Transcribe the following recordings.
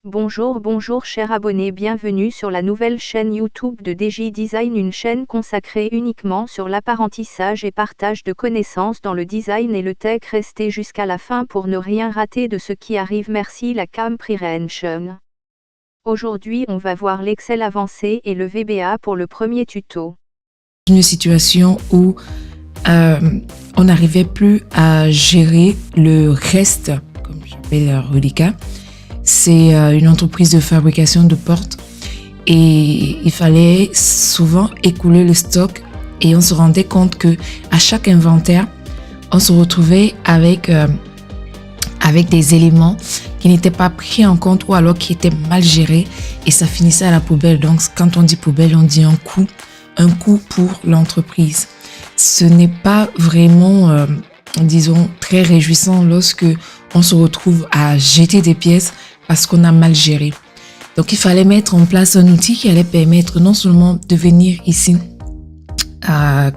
Bonjour chers abonnés, bienvenue sur la nouvelle chaîne YouTube de DJ Design, une chaîne consacrée uniquement sur l'apprentissage et partage de connaissances dans le design et le tech. Restez jusqu'à la fin pour ne rien rater de ce qui arrive. Merci la comprehension. Aujourd'hui on va voir l'Excel avancé et le VBA pour le premier tuto. Une situation où on n'arrivait plus à gérer le reste, comme j'appelle Relica. C'est une entreprise de fabrication de portes et il fallait souvent écouler le stock et on se rendait compte que à chaque inventaire, on se retrouvait avec des éléments qui n'étaient pas pris en compte ou alors qui étaient mal gérés et ça finissait à la poubelle. Donc quand on dit poubelle, on dit un coût pour l'entreprise. Ce n'est pas vraiment, disons, très réjouissant lorsque on se retrouve à jeter des pièces parce qu'on a mal géré. Donc, il fallait mettre en place un outil qui allait permettre non seulement de venir ici à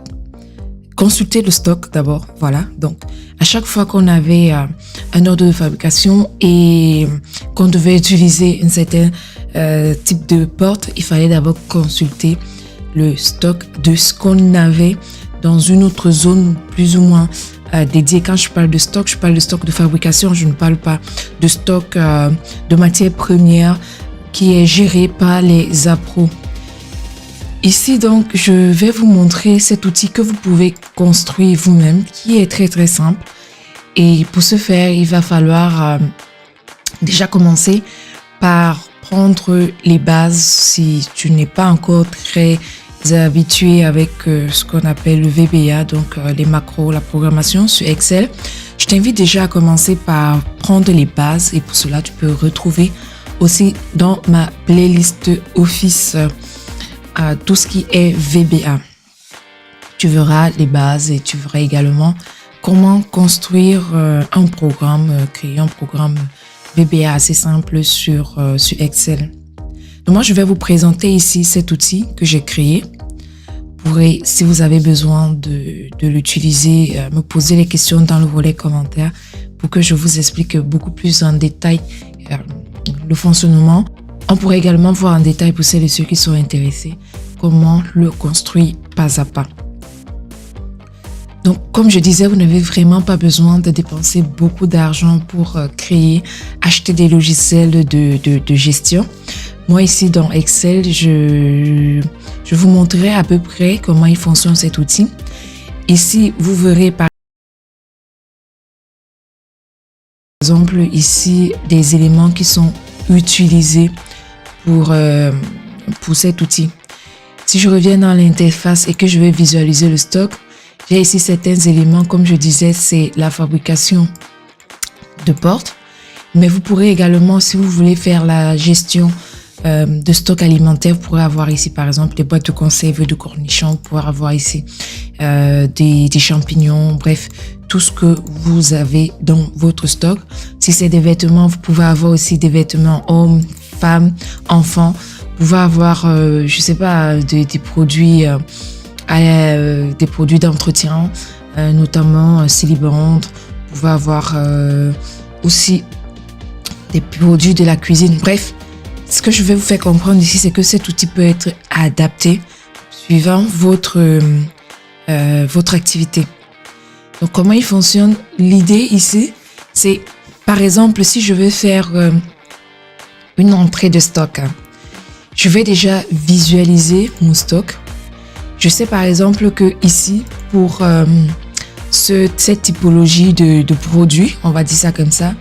consulter le stock d'abord, voilà. Donc, à chaque fois qu'on avait un ordre de fabrication et qu'on devait utiliser un certain type de porte, il fallait d'abord consulter le stock de ce qu'on avait dans une autre zone plus ou moins dédié. Quand je parle de stock de fabrication, je ne parle pas de stock de matières premières qui est géré par les appros. Ici donc, je vais vous montrer cet outil que vous pouvez construire vous-même, qui est très très simple. Et pour ce faire, il va falloir déjà commencer par prendre les bases si tu n'es pas encore très habitué avec ce qu'on appelle le VBA, donc les macros, la programmation sur Excel. Je t'invite déjà à commencer par prendre les bases et pour cela, tu peux retrouver aussi dans ma playlist Office tout ce qui est VBA. Tu verras les bases et tu verras également comment construire un programme, créer un programme VBA assez simple sur Excel. Donc moi, je vais vous présenter ici cet outil que j'ai créé. Vous pourrez, si vous avez besoin de l'utiliser, me poser les questions dans le volet commentaires pour que je vous explique beaucoup plus en détail le fonctionnement. On pourrait également voir en détail pour celles et ceux qui sont intéressés comment le construire pas à pas. Donc, comme je disais, vous n'avez vraiment pas besoin de dépenser beaucoup d'argent pour acheter des logiciels de gestion. Moi, ici, dans Excel, je vous montrerai à peu près comment il fonctionne cet outil. Ici, vous verrez par exemple ici des éléments qui sont utilisés pour cet outil. Si je reviens dans l'interface et que je vais visualiser le stock, j'ai ici certains éléments, comme je disais, c'est la fabrication de portes. Mais vous pourrez également, si vous voulez faire la gestion de stock alimentaire, vous pourrez avoir ici par exemple des boîtes de conserve de cornichons, vous pourrez avoir ici des champignons, bref, tout ce que vous avez dans votre stock. Si c'est des vêtements, vous pouvez avoir aussi des vêtements hommes, femmes, enfants. Vous pouvez avoir, je sais pas, des produits d'entretien, notamment Célibrante. Vous pouvez avoir aussi des produits de la cuisine. Bref, ce que je vais vous faire comprendre ici, c'est que cet outil peut être adapté suivant votre activité. Donc, comment il fonctionne? L'idée ici, c'est par exemple, si je veux faire une entrée de stock, je vais déjà visualiser mon stock. Je sais par exemple que ici, pour cette typologie de produits, on va dire ça comme ça,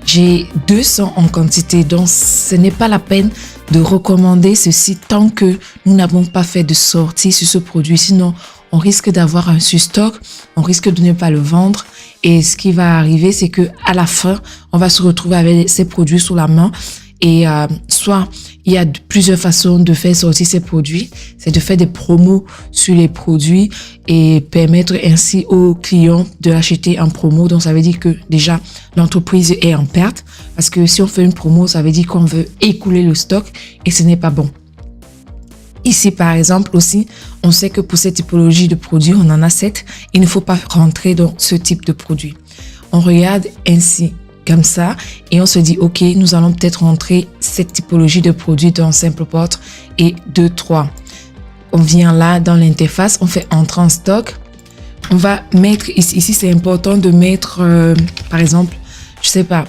j'ai 200 en quantité, donc ce n'est pas la peine de recommander ceci tant que nous n'avons pas fait de sortie sur ce produit. Sinon, on risque d'avoir un surstock, on risque de ne pas le vendre. Et ce qui va arriver, c'est que à la fin, on va se retrouver avec ces produits sous la main. Et soit il y a plusieurs façons de faire sortir ces produits, c'est de faire des promos sur les produits et permettre ainsi aux clients de l'acheter en promo. Donc ça veut dire que déjà l'entreprise est en perte parce que si on fait une promo, ça veut dire qu'on veut écouler le stock et ce n'est pas bon. Ici par exemple aussi, on sait que pour cette typologie de produits, on en a 7. Il ne faut pas rentrer dans ce type de produit. On regarde ainsi comme ça et on se dit, OK, nous allons peut-être rentrer cette typologie de produit dans SimplePort et 2, 3. On vient là dans l'interface, on fait entrer en stock. On va mettre ici c'est important de mettre, par exemple, je sais pas,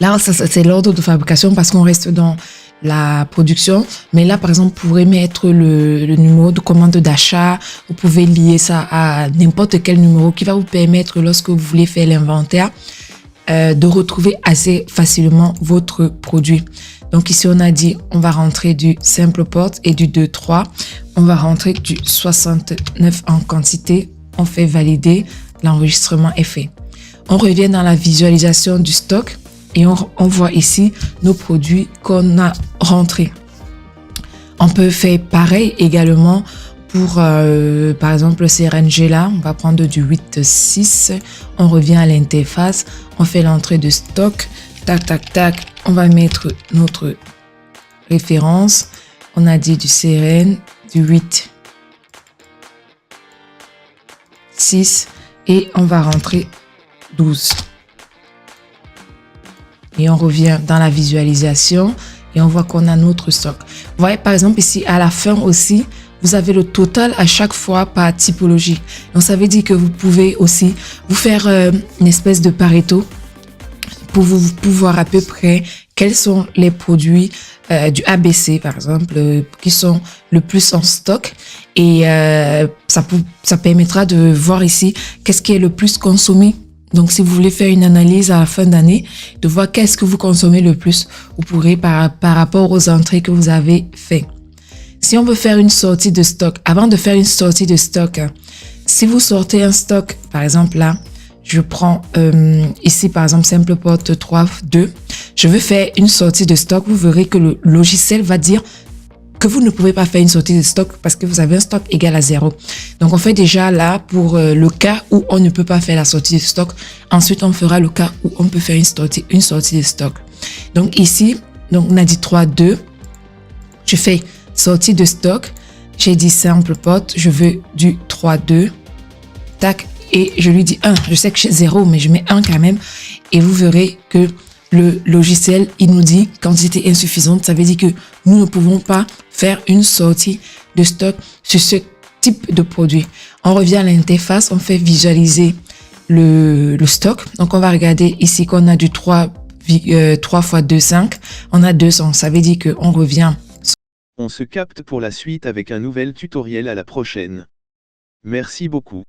là c'est l'ordre de fabrication parce qu'on reste dans la production, mais là par exemple vous pourrez mettre le numéro de commande d'achat, vous pouvez lier ça à n'importe quel numéro qui va vous permettre lorsque vous voulez faire l'inventaire de retrouver assez facilement votre produit. Donc ici on a dit on va rentrer du SimplePort et du 2-3, on va rentrer du 69 en quantité, on fait valider, l'enregistrement est fait. On revient dans la visualisation du stock et on voit ici nos produits qu'on a rentrés. On peut faire pareil également pour, par exemple, le CRNG là, on va prendre du 8-6, on revient à l'interface, on fait l'entrée de stock, tac, tac, tac, on va mettre notre référence, on a dit du CRN, du 8-6 et on va rentrer 12. Et on revient dans la visualisation et on voit qu'on a notre stock. Vous voyez, par exemple, ici, à la fin aussi, vous avez le total à chaque fois par typologie. Donc, ça veut dire que vous pouvez aussi vous faire une espèce de Pareto pour vous voir à peu près quels sont les produits du ABC, par exemple, qui sont le plus en stock. Et ça permettra de voir ici qu'est-ce qui est le plus consommé. Donc, si vous voulez faire une analyse à la fin d'année, de voir qu'est-ce que vous consommez le plus, vous pourrez par rapport aux entrées que vous avez fait. Si on veut faire une sortie de stock, avant de faire une sortie de stock, si vous sortez un stock, par exemple là, je prends ici par exemple SimplePort 3.2, je veux faire une sortie de stock, vous verrez que le logiciel va dire que vous ne pouvez pas faire une sortie de stock parce que vous avez un stock égal à 0. Donc, on fait déjà là pour le cas où on ne peut pas faire la sortie de stock. Ensuite, on fera le cas où on peut faire une sortie de stock. Donc, ici, donc on a dit 3.2. Je fais sortie de stock. J'ai dit SimplePort. Je veux du 3.2. Tac. Et je lui dis 1. Je sais que j'ai 0, mais je mets 1 quand même. Et vous verrez que le logiciel, il nous dit quantité insuffisante. Ça veut dire que nous ne pouvons pas faire une sortie de stock sur ce type de produit. On revient à l'interface, on fait visualiser le stock. Donc, on va regarder ici qu'on a du 3 fois 2, 5. On a 200. Ça veut dire qu'on revient. On se capte pour la suite avec un nouvel tutoriel à la prochaine. Merci beaucoup.